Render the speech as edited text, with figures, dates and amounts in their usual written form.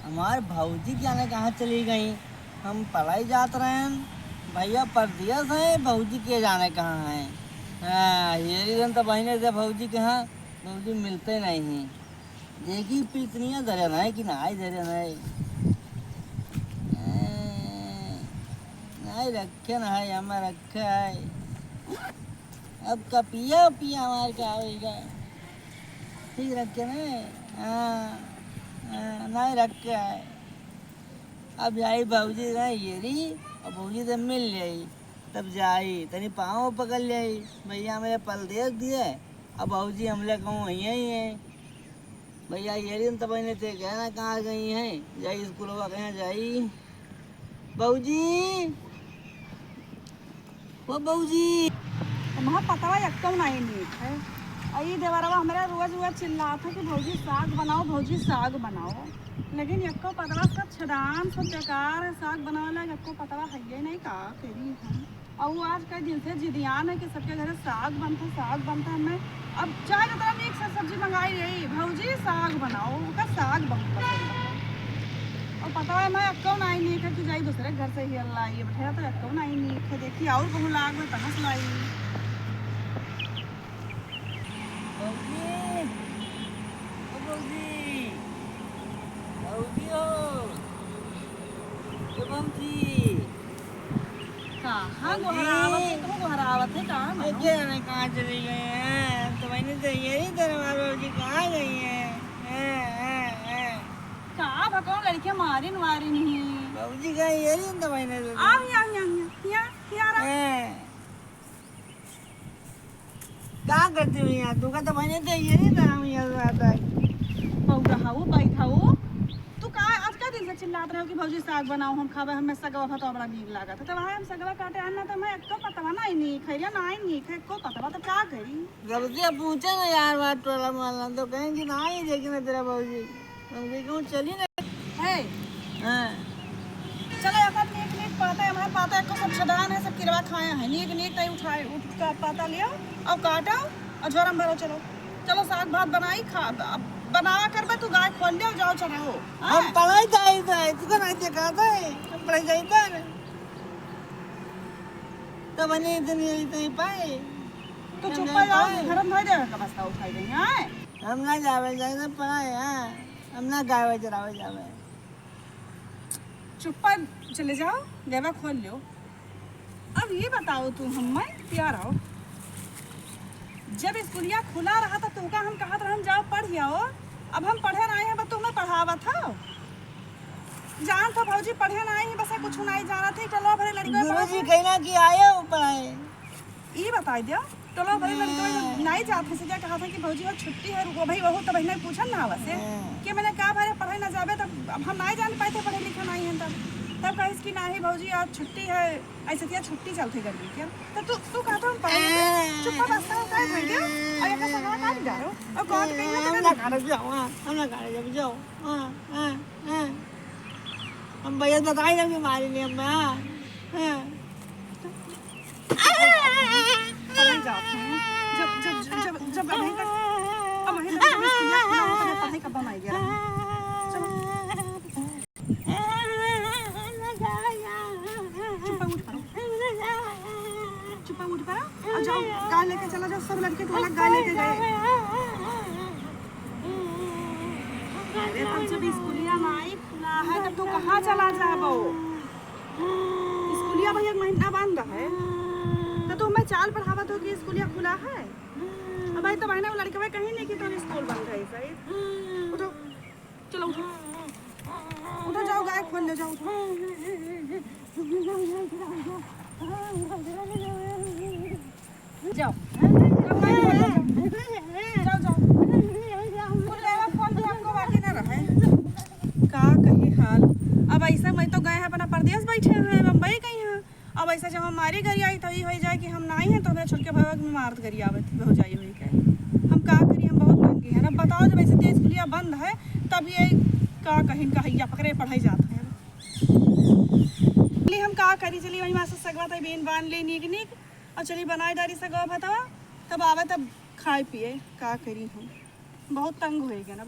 हमारे भौजी जाने कहाँ चली गई। हम पढ़ाई जात रहे हैं, भैया परदेस है, भौजी के जाने कहाँ है। हाँ, ये रीजन तो बहने से भौजी के यहाँ भौजी मिलते नहीं। देखी पितनियाँ धरे नहीं कि नहीं धरे नहीं। नहीं रखे ना है, हमें रखे है। अब का पिया पिया हमारे क्या होगा, ठीक रखे नहीं। हाँ, नहीं रखे है। अब जाई भौजी नहीं ये रही, और भौजी से मिल जाई, तब जाई तनी पाँव पकड़ ली। भैया मेरे परदेस दिए, अब भौजी हमले कहूँ यहीं है। भैया ये दिन तो बहने थे कहना कहाँ गई हैं, जाई स्कूल कहाँ जाई। भौजी वो भौजी वहाँ पता यक्कम नहीं नीक है। अई देवरवा हमारा रोज रोज चिल्लाता था कि भौजी साग बनाओ, भौजी साग बनाओ, लेकिन यक्को पतवा सब छदान सब बेकार है। साग बनाने लगे यक्को पतवा है ही नहीं का करी हम। और वो आज कई दिन से जिदियान है कि सबके घर साग बनता है। मैं अब चाय की तरह नीक से सब्जी मंगाई रही, भौजी साग बनाओ, उसका साग बहुत पसंद है। और पता है मैं अक्को नहीं नीक है कि जाई दूसरे घर से ही लाई बैठा तो अक्को नहीं नीक है। देखी और कहूँ लाग में तहस लाई। कहाँ चली गई हैं? तो मैंने तो यही दरबार भौजी कहाँ गई हैं? कहाँ भगवान लड़कियां मारी नहीं भौजी का यही तो मैंने क्या करती हूँ यहाँ? तू का तो मैंने तो यही तरह आता है। तू कहाँ आज का दिन से चिल्लात रहे हो कि भौजी साग बनाओ हम खावे, हमें सगवा भात बड़ा नीक लगा था। तब हम सगवा काटे आना तो मैं एको पतवा नहीं नीक है, नहीं नीक है एको पतवा, तो क्या करी? जब से पूछे ना यार बात टोला मारना तो कहेंगे नहीं देखी ना तेरा भौजी। कहूँ चली ना है चलो एक नीक पाता है हमारे पाता को सब छदान है, सब किरवा खाए हैं, नीक नहीं उठाए उठ का पाता लियो और काटो और झोरम भरो। चलो साग भात बनाई खा बनावा कर तू गाय खोल ले जाओ चढ़ाओ। हम पढ़ाई जाए तू का नहीं देखा था, हम पढ़ाई जाता है तो बने इतनी पाए तो चुप जाओ, घरम धोई देवे का बस्ता उठाई देंगे। हां हम ना जावे जाए पढ़ाई। हां हम ना गावे चरावे जावे, चुप चले जाओ देवा खोल लो। अब ये बताओ तुम हमें प्यार आओ, जब स्कूलिया खुला रहा था तो का हम कहा था हम जाओ पढ़ आओ। अब हम पढ़े आए हैं बस तुम्हें पढ़ावा था जान था भौजी पढ़े ना आई बस कुछ नहीं जाना थे। चलो भरे लड़के गुरुजी कहना कि आए हो पढ़ाए, ये बता दिया। चलो भरे लड़के नहीं जाते से क्या कहा था कि भौजी और छुट्टी है रुको भाई, वह तो बहन ने पूछा ना वैसे कि मैंने कहा भरे पढ़ाई ना जावे तब अब हम नहीं जान पाए थे पढ़े लिखा नहीं है। तब कही कि नहीं भौजी आज छुट्टी है, ऐसे क्या छुट्टी चलती गर्मी क्या। तो तू कहता हम पढ़े चुप बस काय भई दे और एक सगा काट जा रो और कौन कहीं हम ना गाड़ी जाओ। हम ना गाड़ी जब जाओ। हम भैया बताए ना कि मारी नहीं हम। पढ़ाई जाते हैं जब जब जब जब पढ़ाई का अब वही पढ़ाई का बनाई गया। चलो चुप उठ पड़ा और जाओ गाय लेके चला जाओ, सब लड़के टोला गाय लेके गए। अरे तब जब स्कूलिया नहीं खुला है तब तो कहाँ चला जाबो? स्कूलिया भैया महीना बंद है तो तुम्हें चाल पढ़ावा तो कि स्कूलिया खुला है। अब भाई तो बहने लड़के भाई कहीं नहीं कि तो स्कूल बंद है सही। उठो चलो उठो जाओ गाय खोल ले जाओ। जाओ का कही हाल। अब ऐसा मैं तो गए हैं अपना परदेश बैठे हैं बम्बई कहीं हैं। अब ऐसा जब हमारी घर आई तो ये हो जाए कि हम नहीं हैं तो हमें छोड़ के भगवत में मारत करी आवत हो जाए हुई कहे हम का करी। हम बहुत तंगी हैं। अब बताओ जब ऐसे स्कूलिया बंद है तब ये का कहीं कहिया पकड़े पढ़ाई जाते हैं। हम का करी चली वही माँ से सगवा था बीन बांध ली नीक नीक और चली बनाई दारी सगवा भतवा तब आवे तब खाए पिए का करी हम बहुत तंग हो गए ना।